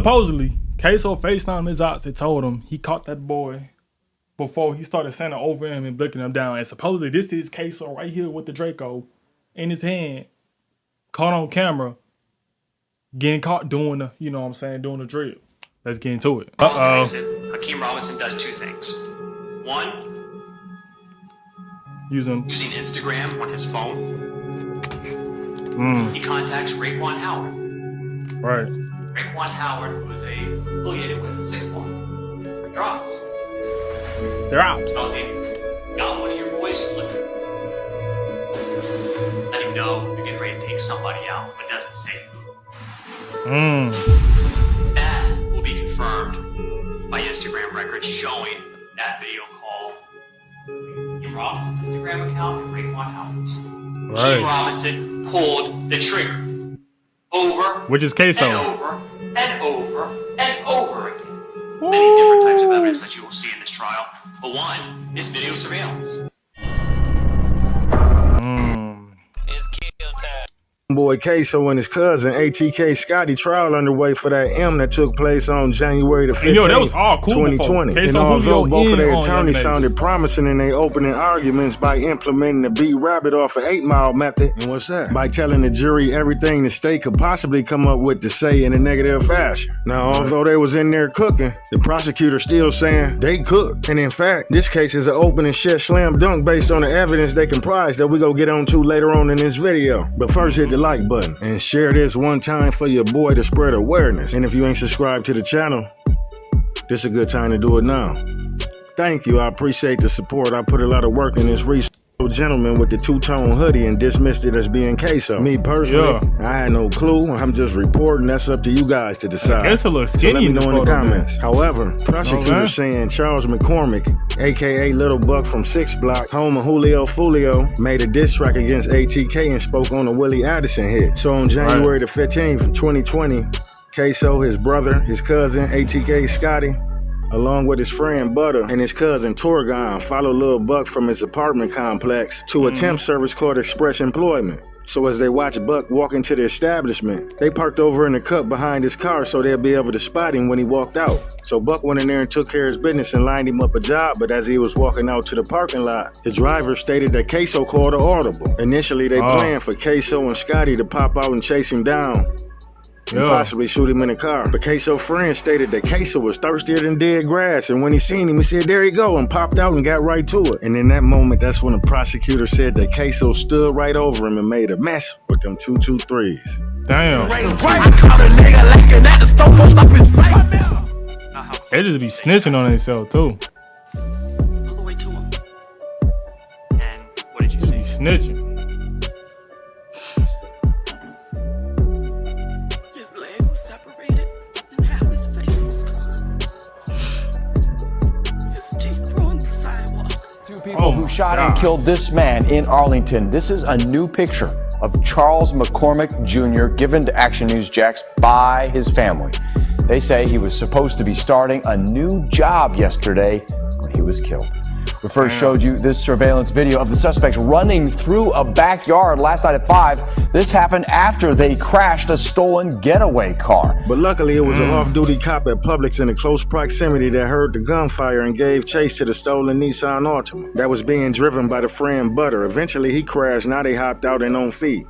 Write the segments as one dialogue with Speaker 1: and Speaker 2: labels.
Speaker 1: supposedly, Ksoo FaceTimed his ops and told him he caught that boy before he started standing over him and breaking him down. And supposedly this is Ksoo right here with the Draco in his hand, caught on camera, getting caught doing the, you know what I'm saying, doing the drill. Let's get into it.
Speaker 2: Hakeem Robinson does two things. One,
Speaker 1: using
Speaker 2: Instagram on his phone. He contacts Raekwon Howard.
Speaker 1: Right.
Speaker 2: Raekwon Howard, who is affiliated with 6-1. They're ops.
Speaker 1: They're ops.
Speaker 2: Tells him, got one of your boys slipping. Let him know you're getting ready to take somebody out, but doesn't say who. That will be confirmed by Instagram records showing that video call. Hakeem Robinson's Instagram account and Raekwon Howard's.
Speaker 1: Right.
Speaker 2: Hakeem Robinson pulled the trigger. Over,
Speaker 1: which is Ksoo.
Speaker 2: And over, and over, and over again. Many different types of evidence that you will see in this trial, but one is video surveillance.
Speaker 3: It's kill time.
Speaker 4: Boy Ksoo and his cousin ATK Scotty trial underway for that M that took place on January the 15th,
Speaker 1: that was all cool
Speaker 4: 2020.
Speaker 1: Ksoo,
Speaker 4: and although both of their attorneys
Speaker 1: Young
Speaker 4: sounded promising in their opening arguments by implementing the beat rabbit off an 8 Mile method, and what's that? By telling the jury everything the state could possibly come up with to say in a negative fashion. Now, although they was in there cooking, the prosecutor still saying they cooked. And in fact, this case is an open and shut slam dunk based on the evidence they comprise that we go get on to later on in this video. But first, hit the like button and share this one time for your boy to spread awareness. And if you ain't subscribed to the channel, this is a good time to do it now. Thank you. I appreciate the support. I put a lot of work in this research. Gentleman with the two-tone hoodie and dismissed it as being Ksoo. Me personally, I had no clue. I'm just reporting. That's up to you guys to decide.
Speaker 1: Ksoo looks skinny.
Speaker 4: So let me know in the comments. However, prosecutors saying Charles McCormick, aka Little Buck from 6 Block, home of Julio Fulio, made a diss track against ATK and spoke on a Willie Addison hit. So on January the 15th, 2020, Ksoo, his brother, his cousin, ATK Scotty, along with his friend Butter and his cousin Torgon, followed Lil Buck from his apartment complex to a temp service called Express Employment. So as they watched Buck walk into the establishment, they parked over in the cut behind his car so they'll be able to spot him when he walked out. So Buck went in there and took care of his business and lined him up a job, but as he was walking out to the parking lot, his driver stated that Ksoo called an audible. Initially, they planned for Ksoo and Scotty to pop out and chase him down and possibly shoot him in the car. But Ksoo friends stated that Ksoo was thirstier than dead grass, and when he seen him, he said, there he go, and popped out and got right to it. And in that moment, that's when the prosecutor said that Ksoo stood right over him and made a mess with them 223s.
Speaker 1: Damn. They just be snitching on themselves too.
Speaker 2: All the way to him. And what did you say?
Speaker 1: Snitching.
Speaker 5: People who shot and killed this man in Arlington. This is a new picture of Charles McCormick Jr. given to Action News Jax by his family. They say he was supposed to be starting a new job yesterday when he was killed. We first showed you this surveillance video of the suspects running through a backyard last night at 5. This happened after they crashed a stolen getaway car.
Speaker 4: But luckily, it was an off-duty cop at Publix in a close proximity that heard the gunfire and gave chase to the stolen Nissan Altima that was being driven by the friend Butter. Eventually, he crashed. Now they hopped out and on feet.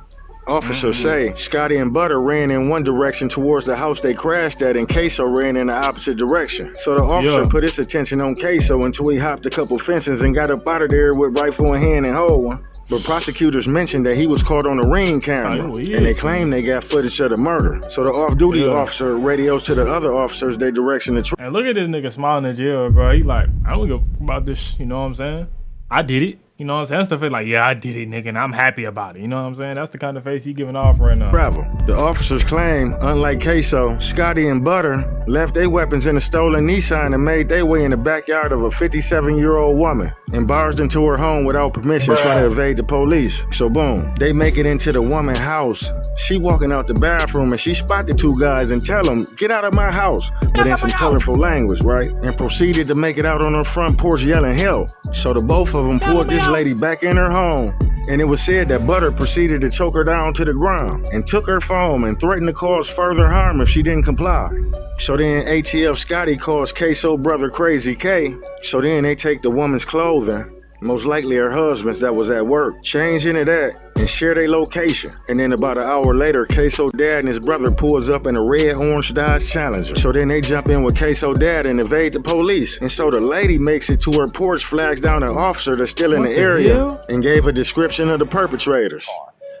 Speaker 4: Officers say Scotty and Butter ran in one direction towards the house they crashed at, and Ksoo ran in the opposite direction. So the officer put his attention on Ksoo until he hopped a couple fences and got up out of there with rifle in hand and hold one. But prosecutors mentioned that he was caught on a ring camera, and they claim they got footage of the murder. So the off-duty officer radios to the other officers their direction to
Speaker 1: And look at this nigga smiling in jail, bro. He like, I don't give about this, you know what I'm saying? I did it. You know what I'm saying? That's the face like, yeah, I did it, nigga, and I'm happy about it. You know what I'm saying? That's the kind of face he giving off right now.
Speaker 4: Travel. The officers claim, unlike Ksoo, Scotty and Butter left their weapons in a stolen Nissan and made their way in the backyard of a 57-year-old woman and barged into her home without permission, trying to evade the police. So boom, they make it into the woman's house. She walking out the bathroom and she spot the two guys and tell them, get out of my house, but in some colorful language, right? And proceeded to make it out on her front porch yelling help. So the both of them pulled this lady back in her home and it was said that Butter proceeded to choke her down to the ground and took her phone and threatened to cause further harm if she didn't comply. So then ATF Scotty calls Ksoo brother Crazy K. So then they take the woman's clothing, most likely her husband's that was at work, change into that, and share their location. And then about an hour later, Ksoo dad and his brother pulls up in a red orange Dodge Challenger. So then they jump in with Ksoo dad and evade the police. And so the lady makes it to her porch, flags down an officer that's still in the area, and gave a description of the perpetrators.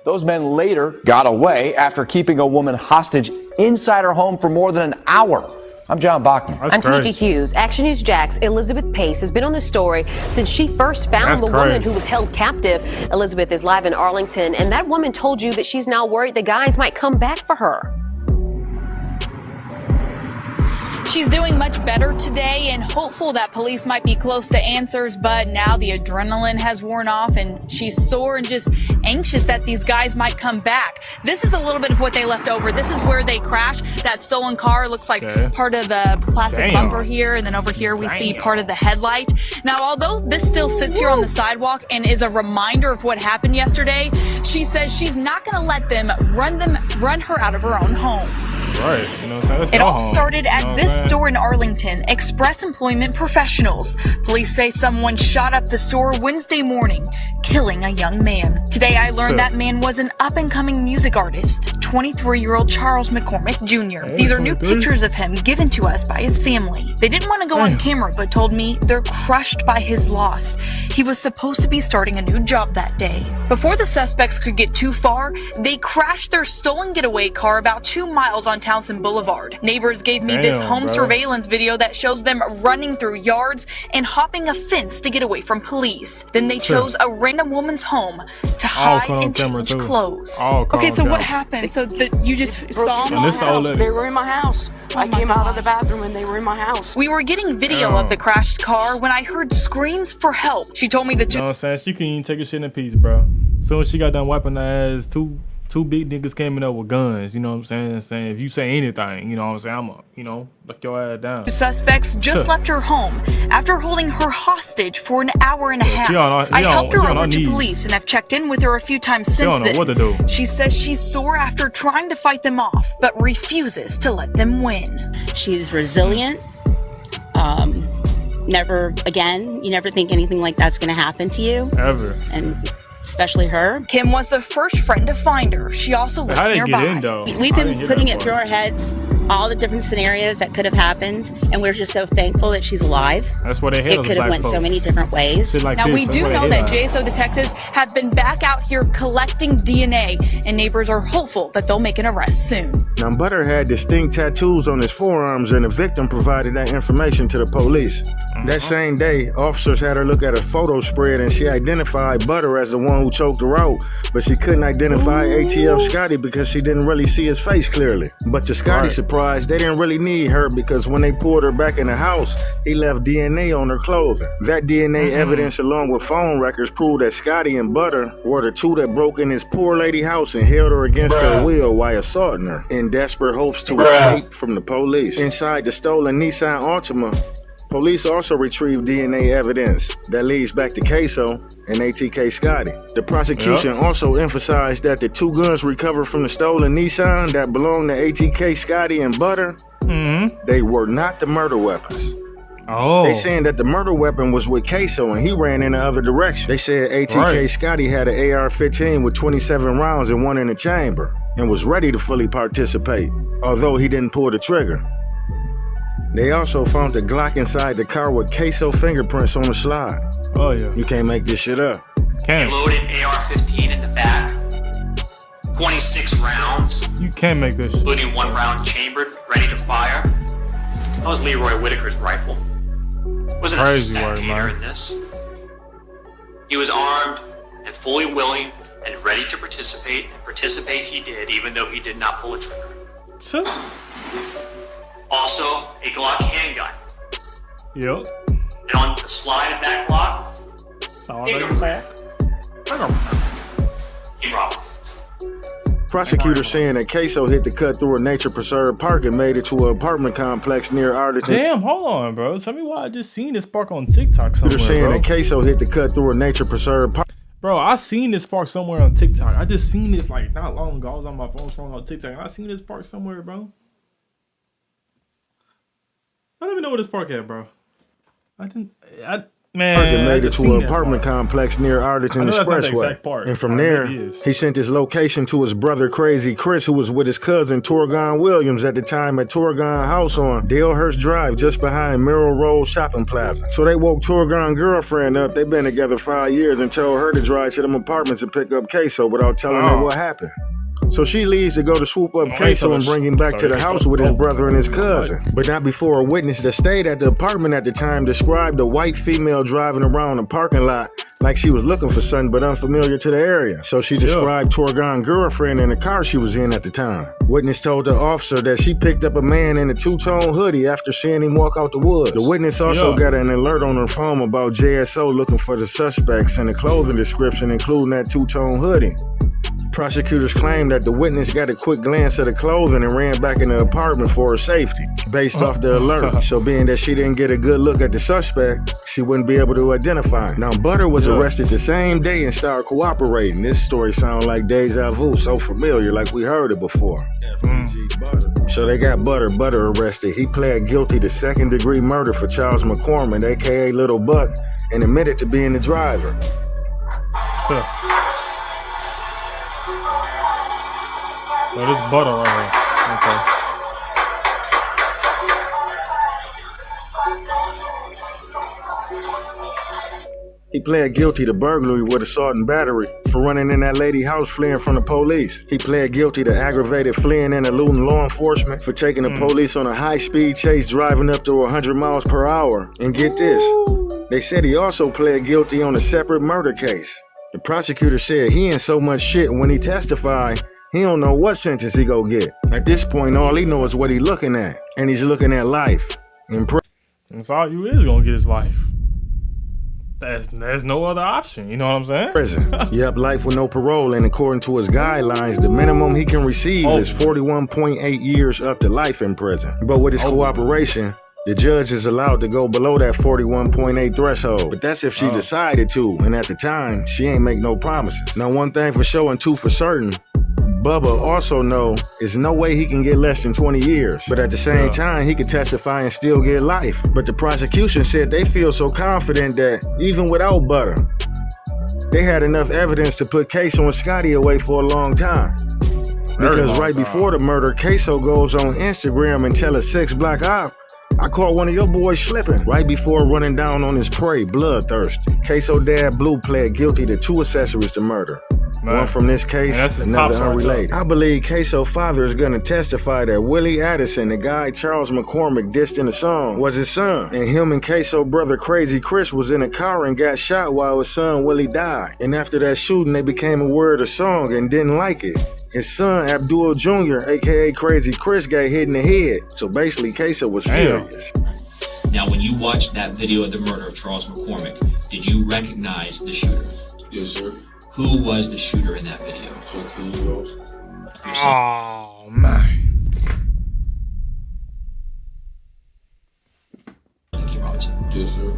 Speaker 5: Those men later got away after keeping a woman hostage inside her home for more than an hour. I'm John Bachman.
Speaker 6: I'm Tamika Hughes. Action News Jax Elizabeth Pace has been on this story since she first found the woman who was held captive. Elizabeth is live in Arlington, and that woman told you that she's now worried the guys might come back for her.
Speaker 7: She's doing much better today and hopeful that police might be close to answers, but now the adrenaline has worn off and she's sore and just anxious that these guys might come back. This is a little bit of what they left over. This is where they crashed. That stolen car looks like part of the plastic bumper here, and then over here we see part of the headlight. Now, although this still sits here on the sidewalk and is a reminder of what happened yesterday, she says she's not going to let them run her out of her own home.
Speaker 1: Right. You know what I'm saying?
Speaker 7: It all started at this store in Arlington, Express Employment Professionals. Police say someone shot up the store Wednesday morning, killing a young man. Today I learned that man was an up-and-coming music artist, 23-year-old Charles McCormick Jr. These are new pictures of him given to us by his family. They didn't want to go on camera, but told me they're crushed by his loss. He was supposed to be starting a new job that day. Before the suspects could get too far, they crashed their stolen getaway car about 2 miles on Townsend Boulevard. Neighbors gave me this home surveillance video that shows them running through yards and hopping a fence to get away from police. Then they chose a random woman's home to hide and change clothes.
Speaker 8: Okay, so what happened? So that you just saw them?
Speaker 9: They were in my house. I came out of the bathroom and they were in my house.
Speaker 7: We were getting video of the crashed car when I heard screams for help. She told me the
Speaker 1: You know what I'm saying? She couldn't even take a shit in peace, bro. So she got done wiping her ass, two big niggas came in up with guns, you know what I'm saying? If you say anything, you know what I'm saying, I'ma, look your ass down.
Speaker 7: Suspects just left her home after holding her hostage for an hour and a half. I helped her over to police and have checked in with her a few times since then.
Speaker 1: She don't know what to do.
Speaker 7: She says she's sore after trying to fight them off, but refuses to let them win.
Speaker 10: She's resilient. Never again, you never think anything like that's gonna happen to you.
Speaker 1: Ever.
Speaker 10: And especially her.
Speaker 7: Kim was the first friend to find her. She also lives nearby.
Speaker 10: We've been putting it through our heads, all the different scenarios that could have happened, and we're just so thankful that she's alive.
Speaker 1: That's what they hate.
Speaker 10: It could have went so many different ways.
Speaker 7: Now we do know that JSO detectives have been back out here collecting DNA, and neighbors are hopeful that they'll make an arrest soon.
Speaker 4: Now Butter had distinct tattoos on his forearms, and the victim provided that information to the police. That same day, officers had her look at a photo spread, and she identified Butter as the one who choked her out, but she couldn't identify ATF Scotty because she didn't really see his face clearly. But to Scotty's surprise, they didn't really need her because when they pulled her back in the house, he left DNA on her clothing. That DNA evidence along with phone records proved that Scotty and Butter were the two that broke in his poor lady house and held her against her will while assaulting her in desperate hopes to escape from the police. Inside the stolen Nissan Altima, police also retrieved DNA evidence that leads back to Ksoo and ATK Scotty. The prosecution also emphasized that the two guns recovered from the stolen Nissan that belonged to ATK Scotty and Butter, they were not the murder weapons. They saying that the murder weapon was with Ksoo and he ran in the other direction. They said ATK Scotty had an AR-15 with 27 rounds and one in the chamber and was ready to fully participate, although he didn't pull the trigger. They also found the Glock inside the car with Ksoo fingerprints on the slide.
Speaker 1: Oh yeah.
Speaker 4: You can't make this shit up.
Speaker 2: They loaded AR-15 in the back. 26 rounds.
Speaker 1: You can't make this shit.
Speaker 2: Including 1 round chambered, ready to fire. That was Leroy Whitaker's rifle. Wasn't a spectator in this. He was armed and fully willing and ready to participate, and participate he did, even though he did not pull a trigger. Also, a Glock handgun.
Speaker 1: Yep.
Speaker 2: And on the slide of that Glock, Robinson's.
Speaker 4: Prosecutors saying that Ksoo hit the cut through a nature preserve park and made it to an apartment complex near Arlington.
Speaker 1: Damn, hold on, bro. Tell me why I just seen this spark on TikTok somewhere,
Speaker 4: They're saying
Speaker 1: bro.
Speaker 4: that Ksoo hit the cut through a nature preserve park.
Speaker 1: Bro, I seen this part somewhere on TikTok. I just seen this like not long ago. I was on my phone scrolling on TikTok and I seen this part somewhere, bro. I don't even know where this park at, bro.
Speaker 4: Man, made it to an apartment complex near Arlington Expressway. And from there, he sent his location to his brother Crazy Chris, who was with his cousin Torgon Williams at the time at Torgon House on Dalehurst Drive, just behind Merrill Road Shopping Plaza. So they woke Torgon's girlfriend up. They've been together 5 years and told her to drive to them apartments and pick up Ksoo without telling her what happened. So she leaves to go to swoop up Ksoo and bring him back to the house with his brother and his cousin. But not before a witness that stayed at the apartment at the time described a white female driving around the parking lot like she was looking for something but unfamiliar to the area. So she described Torgon's girlfriend in the car she was in at the time. Witness told the officer that she picked up a man in a two-tone hoodie after seeing him walk out the woods. The witness also got an alert on her phone about JSO looking for the suspects and a clothing description including that two-tone hoodie. Prosecutors claimed that the witness got a quick glance at the clothing and ran back in the apartment for her safety, based off the alert. So being that she didn't get a good look at the suspect, she wouldn't be able to identify him. Now, Butter was arrested the same day and started cooperating. This story sounds like deja vu, so familiar, like we heard it before. So they got Butter arrested. He pled guilty to second-degree murder for Charles McCormick, a.k.a. Little Buck, and admitted to being the driver.
Speaker 1: Oh, this Butter right
Speaker 4: here. Okay. He pled guilty to burglary with assault and battery for running in that lady's house fleeing from the police. He pled guilty to aggravated fleeing and eluding law enforcement for taking the police on a high-speed chase driving up to 100 miles per hour. And get this, they said he also pled guilty on a separate murder case. The prosecutor said he in so much shit when he testified, he don't know what sentence he go get. At this point, all he knows is what he looking at. And he's looking at life in prison.
Speaker 1: That's all you is gonna get is life. There's no other option, you know what I'm saying?
Speaker 4: Prison. Yep, life with no parole, and according to his guidelines, the minimum he can receive is 41.8 years up to life in prison. But with his cooperation, the judge is allowed to go below that 41.8 threshold. But that's if she decided to, and at the time, she ain't make no promises. Now, one thing for sure and two for certain, Bubba also know there's no way he can get less than 20 years. But at the same time, he could testify and still get life. But the prosecution said they feel so confident that even without Butter, they had enough evidence to put Ksoo and Scotty away for a long time. Because right before the murder, Ksoo goes on Instagram and tell a 6-block op, I caught one of your boys slipping right before running down on his prey, bloodthirsty. Ksoo dad Blue pled guilty to 2 accessories to murder. One from this case, another unrelated. I believe Ksoo's father is going to testify that Willie Addison, the guy Charles McCormick dissed in the song, was his son. And him and Ksoo's brother Crazy Chris was in a car and got shot while his son Willie died. And after that shooting, they became aware of the song and didn't like it. His son Abdul Jr., aka Crazy Chris, got hit in the head. So basically, Ksoo was furious.
Speaker 2: Now, when you watched that video of the murder of Charles McCormick, did you recognize the shooter? Yes, sir. Who was the shooter in that video?
Speaker 1: Oh, man.
Speaker 2: Robinson. Yes, sir.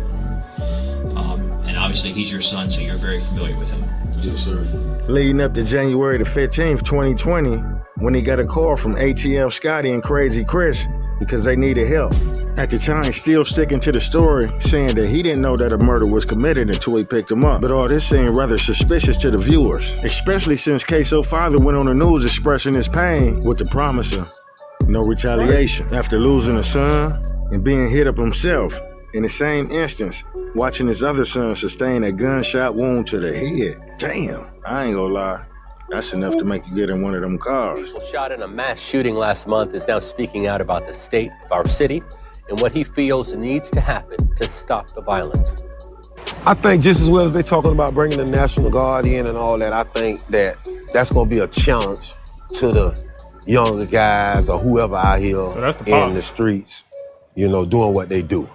Speaker 2: And obviously he's your son, so you're very familiar with him. Yes, sir.
Speaker 4: Leading up to January the 15th, 2020, when he got a call from ATF Scotty and Crazy Chris because they needed help. At the time, still sticking to the story, saying that he didn't know that a murder was committed until he picked him up. But all this seemed rather suspicious to the viewers, especially since Ksoo's father went on the news expressing his pain with the promise of no retaliation after losing a son and being hit up himself. In the same instance, watching his other son sustain a gunshot wound to the head. Damn, I ain't gonna lie. That's enough to make you get in one of them cars.
Speaker 11: People shot in a mass shooting last month is now speaking out about the state of our city and what he feels needs to happen to stop the violence.
Speaker 12: I think just as well as they're talking about bringing the National Guard in and all that, I think that that's going to be a challenge to the younger guys or whoever out here in the streets, you know, doing what they do.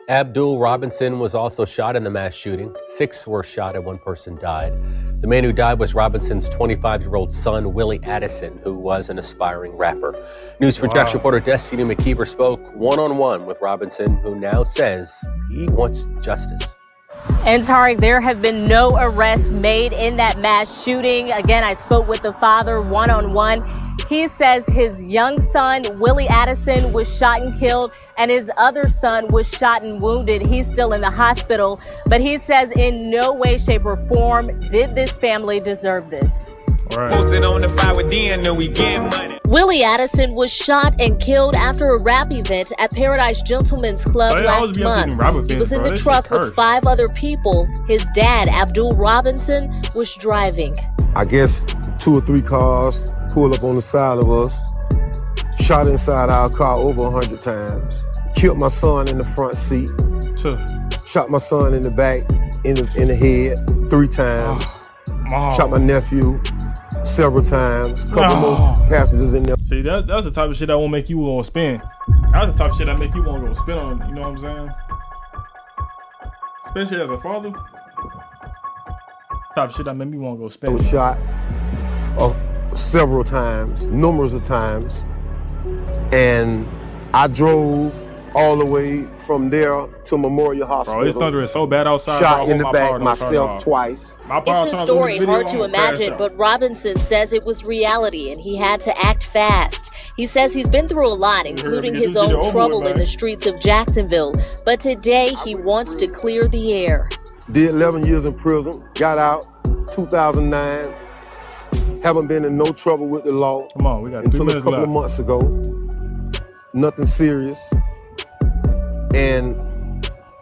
Speaker 11: Abdul Robinson was also shot in the mass shooting. 6 were shot and 1 person died. The man who died was Robinson's 25-year-old son, Willie Addison, who was an aspiring rapper. News 4 Jax reporter Destiny McKeever spoke one-on-one with Robinson, who now says he wants justice.
Speaker 13: And Tariq, there have been no arrests made in that mass shooting. Again, I spoke with the father one-on-one. He says his young son, Willie Addison, was shot and killed, and his other son was shot and wounded. He's still in the hospital, but he says in no way, shape, or form did this family deserve this.
Speaker 1: Right.
Speaker 14: Posted on the fire with D and then we get money.
Speaker 13: Willie Addison was shot and killed after a rap event at Paradise Gentlemen's Club last month. He was in the truck with 5 other people. His dad, Abdul Robinson, was driving.
Speaker 12: I guess 2 or 3 cars pulled up on the side of us, shot inside our car over 100 times, killed my son in the front seat, shot my son in the back, in the head 3 times, shot my nephew several times, couple more passengers in there.
Speaker 1: See, that's the type of shit that won't make you want to spin. That's the type of shit that make you want to go spin on, you know what I'm saying? Especially as a father. Type of shit that make me want to go spin.
Speaker 12: I was shot several times, numerous of times, and I drove all the way from there to Memorial Hospital.
Speaker 1: Bro, it's thundering so bad outside.
Speaker 12: Shot in the back myself twice.
Speaker 13: It's a story hard to imagine, but Robinson says it was reality and he had to act fast. He says he's been through a lot, including his own trouble in the streets of Jacksonville. But today he wants to clear the air.
Speaker 12: Did 11 years in prison, got out 2009. Haven't been in no trouble with the law.
Speaker 1: Come on, we got 3
Speaker 12: until
Speaker 1: minutes
Speaker 12: a couple
Speaker 1: left.
Speaker 12: of months ago. Nothing serious. And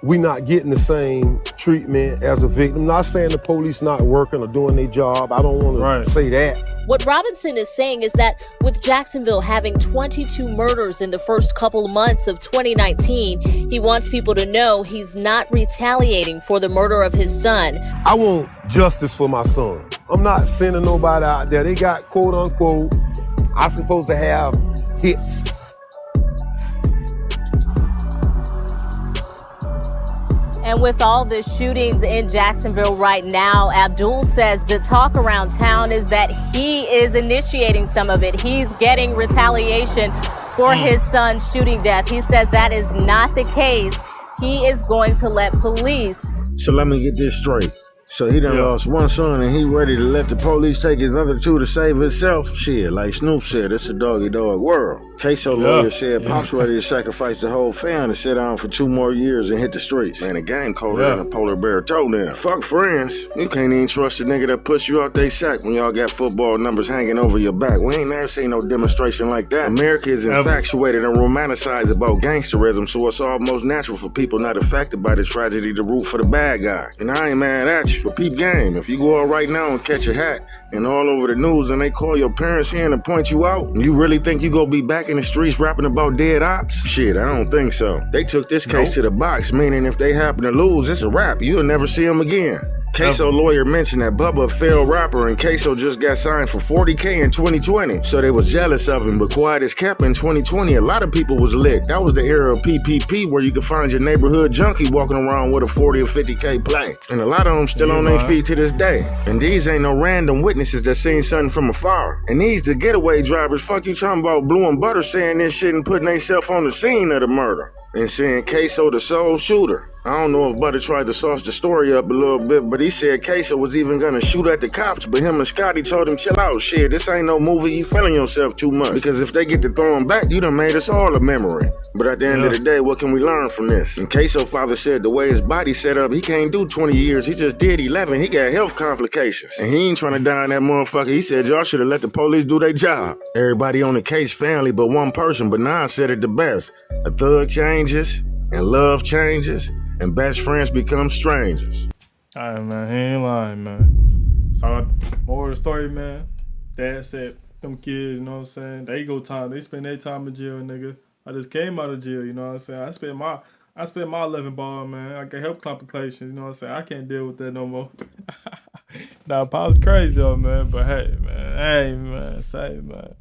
Speaker 12: we not getting the same treatment as a victim. Not saying the police not working or doing their job. I don't want to say that.
Speaker 13: What Robinson is saying is that with Jacksonville having 22 murders in the first couple of months of 2019, he wants people to know he's not retaliating for the murder of his son.
Speaker 12: I want justice for my son. I'm not sending nobody out there. They got quote unquote, I'm supposed to have hits.
Speaker 13: And with all the shootings in Jacksonville right now, Abdul says the talk around town is that he is initiating some of it. He's getting retaliation for his son's shooting death. He says that is not the case. He is going to let police.
Speaker 4: So let me get this straight. So he done lost one son and he ready to let the police take his other 2 to save himself? Shit, like Snoop said, it's a dog-eat-dog world. Ksoo lawyer said Pop's ready to sacrifice the whole family to sit down for 2 more years and hit the streets. Man, the game colder than a polar bear toenail. Fuck friends. You can't even trust the nigga that push you out they sack when y'all got football numbers hanging over your back. We ain't never seen no demonstration like that. America is infatuated and romanticized about gangsterism, so it's almost natural for people not affected by the tragedy to root for the bad guy. And I ain't mad at you, but peep game. If you go out right now and catch a hat and all over the news and they call your parents in and point you out, you really think you gonna be back in the streets rapping about dead ops? Shit, I don't think so. They took this case to the box, meaning if they happen to lose, it's a wrap. You'll never see them again. Ksoo lawyer mentioned that Bubba a failed rapper and Ksoo just got signed for $40K in 2020. So they was jealous of him, but quiet as kept in 2020, a lot of people was lit. That was the era of PPP where you could find your neighborhood junkie walking around with a 40 or 50K play. And a lot of them still on their feet to this day. And these ain't no random witnesses that seen something from afar. And these the getaway drivers, fuck you talking about Blue and Butter saying this shit and putting themselves on the scene of the murder. And saying Ksoo the sole shooter. I don't know if Butter tried to sauce the story up a little bit, but he said Ksoo was even gonna shoot at the cops, but him and Scotty told him, chill out, shit, this ain't no movie, you feeling yourself too much. Because if they get to throw him back, you done made us all a memory. But at the end of the day, what can we learn from this? And Ksoo father said the way his body set up, he can't do 20 years, he just did 11, he got health complications. And he ain't trying to die in that motherfucker, he said y'all should have let the police do their job. Everybody on the case family but one person, but Nas said it the best. A thug changes, and love changes, and best friends become strangers.
Speaker 1: Alright, man, he ain't lying, man. So, more of the story, man. Dad said, them kids, you know what I'm saying? They go time, they spend their time in jail, nigga. I just came out of jail, you know what I'm saying? I spent my 11 ball, man. I got health complications, you know what I'm saying? I can't deal with that no more. Nah, Pop's crazy though, man. But hey, man. Say, man.